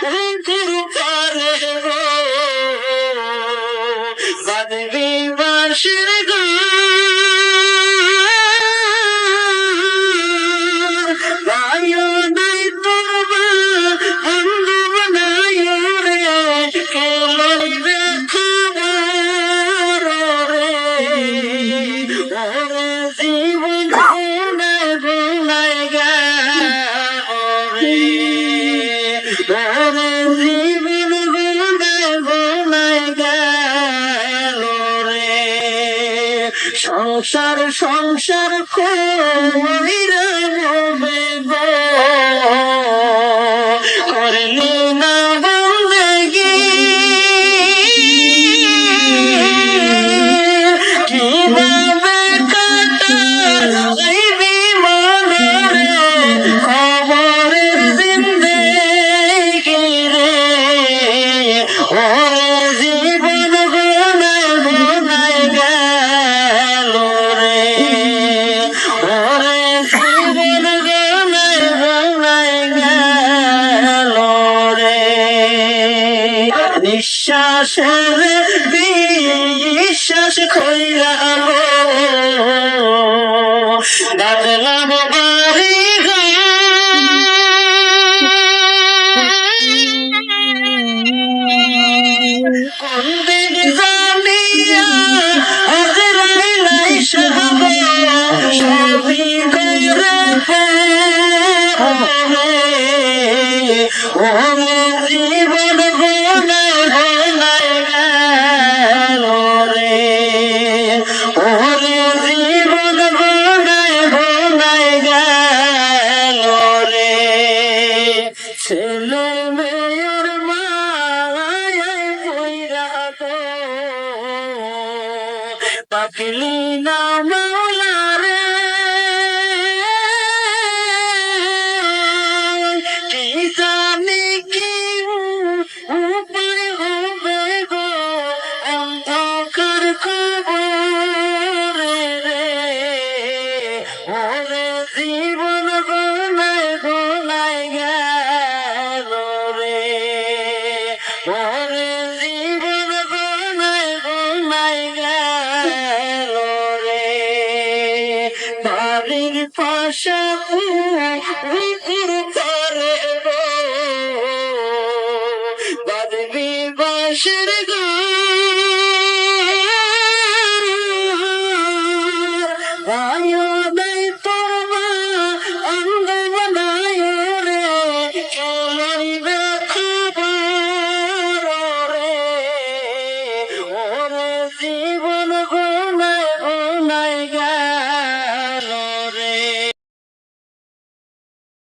উকুর পারে গো বাজবি বাঁশির গান গায়ো নাই তোবা বন্ধু বানায়ো রে কে লইবে খবর রে ওরে জীবন ভুলাই ভুলাই গেল রে ওরে জীবন ভুলাই ভুলাই গেল রে সংসার সংসার কইরা রবে গো করলি না বন্দগি কিভাবে কাটাইবি মনে রে খবরের জিন্দেগি রে ওরে জীবন গুনায় গুনায় গেল রে ওরে জীবন গুনায় গুনায় গেল রে নিঃশ্বাসের বিশ্বাস কইরা বাদলাম বাড়ি কোন দিন জানিয়া আজরাইলাই সাহাব সবই করে ওরে জীবন গুনায় গুনায় গেল রে ওরে জীবন গুনায় গুনায় গেল রে ছেলে মেয়ের মায়ায় কইরা গো পাকলি না মাওলা রে কি জানি কি উপায় হবে গো অন্ধকার কবর রে ওরে জীবন গুনায় গুনায় গেল রে ওরে জীবন গুনায় গুনায় গেল রে বাড়ির পাশে উকুর পারে গো বাজবি বাঁশির গান